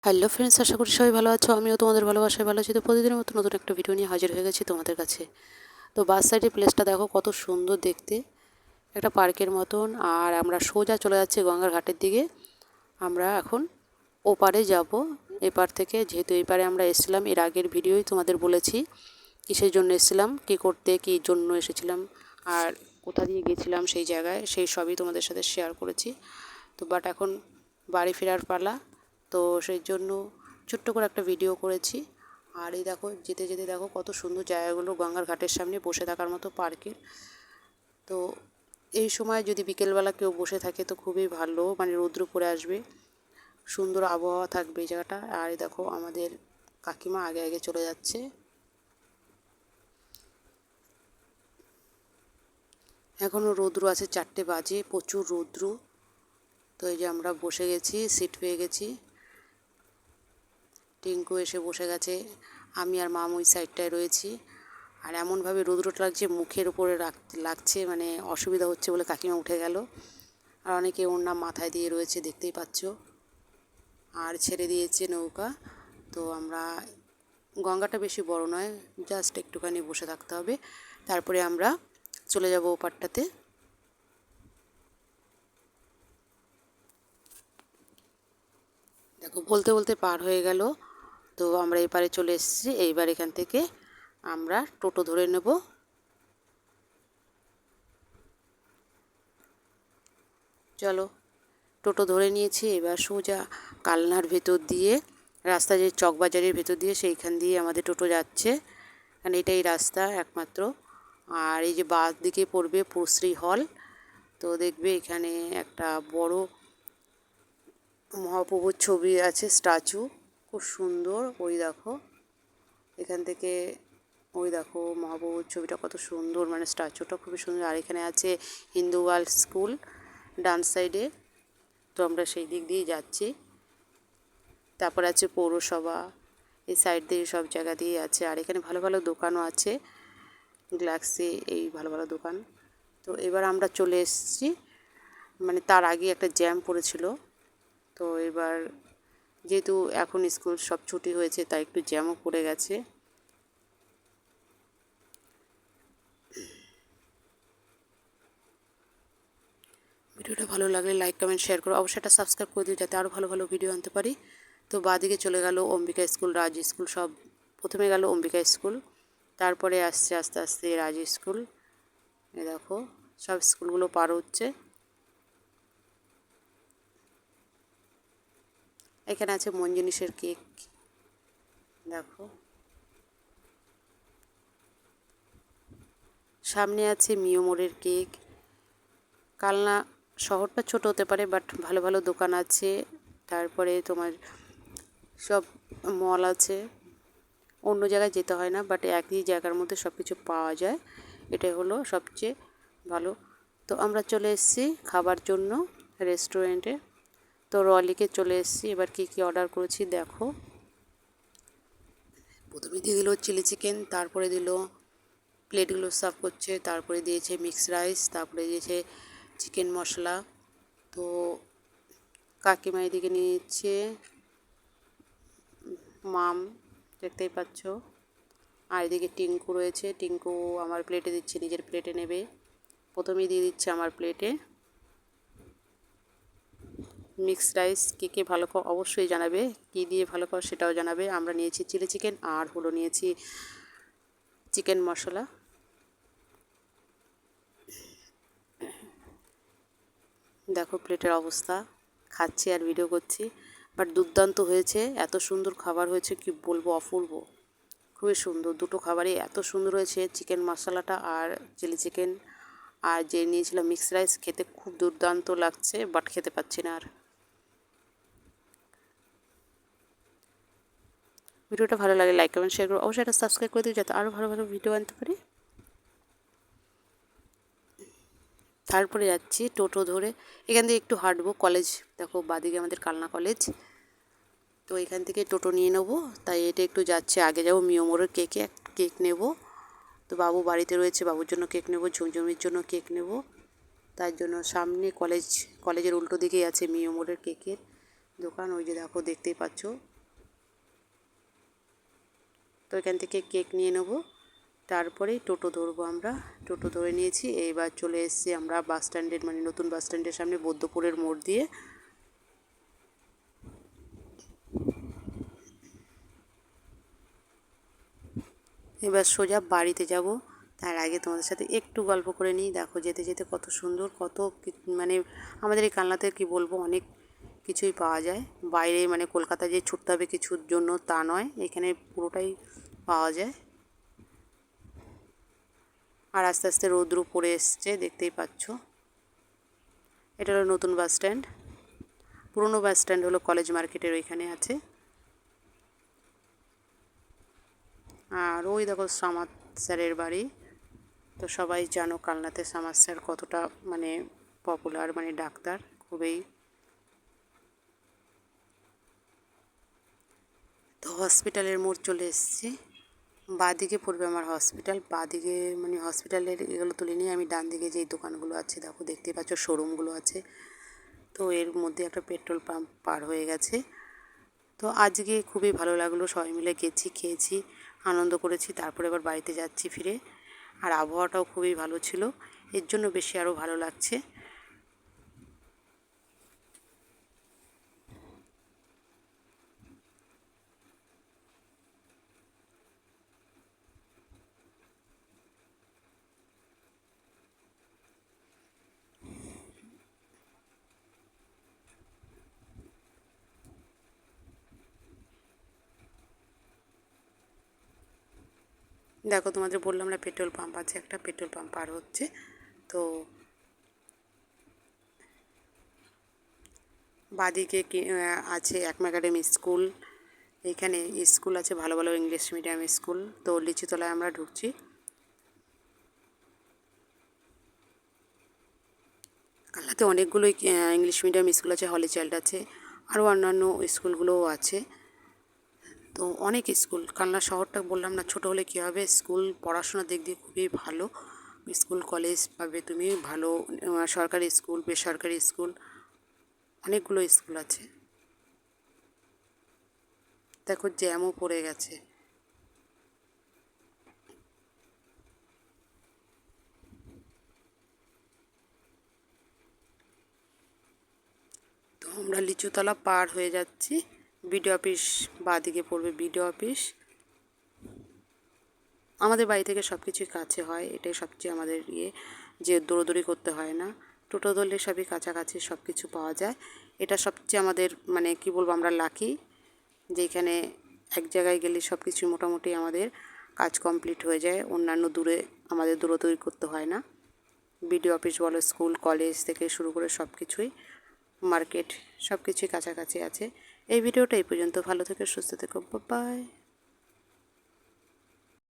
Hello friends, আশা করি সবাই ভালো আছো। আমিও তোমাদের ভালোবাসায় ভালো আছি। তো প্রতিদিনের মতো নতুন একটা ভিডিও নিয়ে হাজির হয়ে গেছি তোমাদের কাছে। তো বাস সাইডের প্লেসটা দেখো কত সুন্দর দেখতে, একটা পার্কের মতন। আর আমরা সোজা চলে যাচ্ছি গঙ্গার ঘাটের দিকে। আমরা এখন ওপারে যাব, এপার থেকে, যেহেতু এই পারে আমরা এসেছিলাম এর আগের ভিডিওই তোমাদের বলেছি কিসের জন্য এসেছিলাম, কী করতে, কী জন্য এসেছিলাম, আর কোথা দিয়ে গেছিলাম সেই জায়গায়, সেই সবই তোমাদের সাথে শেয়ার করেছি। তো বাট এখন বাড়ি ফেরার পালা, তো সেই জন্য ছোট্ট করে একটা ভিডিও করেছি। আর এই দেখো যেতে যেতে দেখো কত সুন্দর জায়গাগুলো গঙ্গার ঘাটের সামনে বসে থাকার মতো পার্কের। তো এই সময় যদি বিকেলবেলা কেউ বসে থাকে তো খুবই ভালো, মানে রৌদ্র পড়ে আসবে, সুন্দর আবহাওয়া থাকবে এই জায়গাটা। আর এই দেখো আমাদের কাকিমা আগে আগে চলে যাচ্ছে। এখনও রৌদ্র আছে, 4টে বাজে, প্রচুর রৌদ্র। তো এই যে আমরা বসে গেছি, সিট পেয়ে গেছি। টিঙ্কু এসে বসে গেছে, আমি আর মাম ওই সাইডটায় রয়েছি। আর এমনভাবে রৌদ্রটা লাগছে, মুখের উপরে লাগছে, মানে অসুবিধা হচ্ছে বলে কাকিমা উঠে গেল। আর অনেকে ওড়না মাথায় দিয়ে রয়েছে, দেখতেই পাচ্ছ। আর ছেড়ে দিয়েছে নৌকা। তো আমরা, গঙ্গাটা বেশি বড় নয়, জাস্ট একটুখানি বসে থাকতে হবে, তারপরে আমরা চলে যাব ওপারটাতে। দেখো বলতে বলতে পার হয়ে গেল। তো আমরা এপারে চলে এসেছি। এইবার এখান থেকে আমরা টোটো ধরে নেব। চলো, টোটো ধরে নিয়েছি। এবার সোজা কালনার ভেতর দিয়ে, রাস্তা যে চকবাজারের ভেতর দিয়ে, সেইখান দিয়ে আমাদের টোটো যাচ্ছে, কারণ এটাই রাস্তা একমাত্র। আর এই যে বাস দিকে পড়বে পশ্রী হল। তো দেখবে এখানে একটা বড় মহাপ্রভুর ছবি আছে, স্ট্যাচু, খুব সুন্দর। ওই দেখো এখান থেকে, ওই দেখো মহাপ্রভুর ছবিটা কত সুন্দর, মানে স্ট্যাচুটা খুবই সুন্দর। আর এখানে আছে হিন্দু গার্লস স্কুল ডান সাইডে। তো আমরা সেই দিক দিয়েই যাচ্ছি। তারপর আছে পৌরসভা, এই সাইড দিয়ে সব জায়গা দিয়ে আছে। আর এখানে ভালো ভালো দোকানও আছে, গ্যালাক্সি, এই ভালো ভালো দোকান। তো এবার আমরা চলে এসেছি, মানে তার আগে একটা জ্যাম পড়েছিল। তো এবার যেহেতু এখন স্কুল সব ছুটি হয়েছে, তাই একটু জ্যামও পড়ে গেছে। ভিডিওটা ভালো লাগলে লাইক কমেন্ট শেয়ার করো, অবশ্যই এটা সাবস্ক্রাইব করে দিও যাতে আরও ভালো ভালো ভিডিও আনতে পারি। তো বাঁদিকে চলে গেল অম্বিকা স্কুল, রাজ স্কুল, সব। প্রথমে গেল অম্বিকা স্কুল, তারপরে আসছে আস্তে আস্তে রাজ স্কুল। এ দেখো সব স্কুলগুলো পার হচ্ছে। এখানে আছে মন জিনিসের কেক, দেখো। সামনে আছে মিওমোরের কেক। কালনা শহরটা ছোট হতে পারে, বাট ভালো ভালো দোকান আছে। তারপরে তোমার সব মল আছে, অন্য জায়গায় যেতে হয় না, বাট একই জায়গার মধ্যে সব কিছু পাওয়া যায়, এটাই হলো সবচেয়ে ভালো। তো আমরা চলে এসেছি খাবার জন্য রেস্টুরেন্টে। তো রলিকে চলে এসেছি। এবার কী কী অর্ডার করেছি দেখো। প্রথমে দিয়ে দিল চিলি চিকেন, তারপরে দিল, প্লেটগুলো সার্ভ করছে, তারপরে দিয়েছে মিক্স রাইস, তারপরে দিয়েছে চিকেন মশলা। তো কাকিমা এদিকে নিচ্ছে, মাম দেখতেই পাচ্ছ। আর এদিকে টিঙ্কু রয়েছে, টিঙ্কু আমার প্লেটে দিচ্ছে, নিজের প্লেটে নেবে। প্রথমেই দিয়ে দিচ্ছে আমার প্লেটে মিক্স রাইস। কে কে ভালো খাও অবশ্যই জানাবে, কী দিয়ে ভালো খাও সেটাও জানাবে। আমরা নিয়েছি চিলি চিকেন, আর হলো নিয়েছি চিকেন মশলা। দেখো প্লেটের অবস্থা, খাচ্ছি আর ভিডিও করছি, বাট দুর্দান্ত হয়েছে, এত সুন্দর খাবার হয়েছে কি বলবো, অপূর্ব, খুবই সুন্দর। দুটো খাবারই এত সুন্দর হয়েছে, চিকেন মশলাটা আর চিলি চিকেন। আর যে নিয়েছিলাম মিক্স রাইস, খেতে খুব দুর্দান্ত লাগছে, বাট খেতে পাচ্ছি না আর। ভিডিওটা ভালো লাগে লাইক কমেন্ট শেয়ার করো, অবশ্যই এটা সাবস্ক্রাইব করে দিও যাতে আরও ভালো ভালো ভিডিও আনতে পারি। তারপরে যাচ্ছি টোটো ধরে, এখান থেকে একটু হাঁটবো কলেজ, দেখো বাদিকে আমাদের কালনা কলেজ। তো এখান থেকে টোটো নিয়ে নেবো, তাই এটা একটু যাচ্ছে, আগে যাবো মিওমোরের কেক নেব। তো বাবু বাড়িতে রয়েছে, বাবুর জন্য কেক নেব, ঝুমঝুমির জন্য কেক নেব। তার জন্য সামনে কলেজের উল্টো দিকেই আছে মিওমোরের কেকের দোকান, ওই যে দেখো দেখতেই পাচ্ছ। তো এখান থেকে কেক নিয়ে নেব, তারপরে টোটো ধরবো। আমরা টোটো ধরে নিয়েছি। এইবার চলে এসেছি আমরা বাস স্ট্যান্ডের মানে নতুন বাস স্ট্যান্ডের সামনে বৌদ্ধপুরের মোড় দিয়ে। এবার সোজা বাড়িতে যাব। তার আগে তোমাদের সাথে একটু গল্প করে নিই। দেখো যেতে যেতে কত সুন্দর, কত মানে আমাদের এই কালনাতে কি বলবো, অনেক কিছুই পাওয়া যায়। বাইরে মানে কলকাতায় যে ছুটতে হবে কিছুর জন্য তা নয়, এখানে পুরোটাই পাওয়া যায়। আর আস্তে আস্তে রৌদ্র পড়ে এসছে, দেখতেই পাচ্ছ। এটা হলো নতুন বাস স্ট্যান্ড। পুরনো বাস স্ট্যান্ড হলো কলেজ মার্কেটের ওইখানে আছে। আর ওই দেখো সামাদ স্যারের বাড়ি। তো সবাই জানো কালনাতে সামাদ স্যার কতটা মানে পপুলার, মানে ডাক্তার খুবই। তো হসপিটালের মোড় চলে এসেছি। বাঁদিকে পড়বে আমার হসপিটাল, বাঁদিকে মানে হসপিটালের এগুলো তুলে নিয়ে আমি ডান দিকে যেই দোকানগুলো আছে দেখো, দেখতে পাচ্ছ শোরুমগুলো আছে। তো এর মধ্যে একটা পেট্রোল পাম্প পার হয়ে গেছে। তো আজকে খুবই ভালো লাগলো, সবাই মিলে গেছি, খেয়েছি, আনন্দ করেছি। তারপরে এবার বাড়িতে যাচ্ছি ফিরে। আর আবহাওয়াটাও খুবই ভালো ছিল, এর জন্য বেশি আরও ভালো লাগছে। দেখো তোমাদের বললাম না পেট্রোল পাম্প আছে, একটা পেট্রোল পাম্প পার হচ্ছে। তো বাঁদিকে আছে একমা একাডেমি স্কুল। এইখানে স্কুল আছে ভালো ভালো ইংলিশ মিডিয়াম স্কুল। তো লিচুতলায় আমরা ঢুকছি। কালনাতে অনেকগুলোই ইংলিশ মিডিয়াম স্কুল আছে, হলি চাইল্ড আছে, আরও অন্যান্য স্কুলগুলোও আছে। তো অনেক স্কুল, কালনা শহরটা বললাম না ছোটো হলে কী হবে, স্কুল পড়াশোনার দিক দিয়ে খুবই ভালো। স্কুল কলেজ পাবে তুমি ভালো, সরকারি স্কুল, বেসরকারি স্কুল, অনেকগুলো স্কুল আছে। দেখো জ্যামও পড়ে গেছে। তো আমরা লিচুতলা পার হয়ে যাচ্ছি। বিডিও অফিস বাঁদিকে পড়বে, বিডিও অফিস। আমাদের বাড়ি থেকে সব কিছুই কাছে হয়, এটাই সবচেয়ে আমাদের যে দৌড়দৌড়ি করতে হয় না। টোটো ধরলে সবই কাছাকাছি, সব কিছু পাওয়া যায়। এটা সবচেয়ে আমাদের মানে কি বলবো, আমরা লাকি যেখানে এক জায়গায় গেলে সব কিছু মোটামুটি আমাদের কাজ কমপ্লিট হয়ে যায়, অন্যান্য দূরে আমাদের দৌড়দৌড়ি করতে হয় না। বিডিও অফিস বলো, স্কুল কলেজ থেকে শুরু করে সব কিছুই, মার্কেট, সব কিছুই কাছাকাছি আছে। এই ভিডিওটা এই পর্যন্ত। ভালো থেকে সুস্থ থেকো, বাই।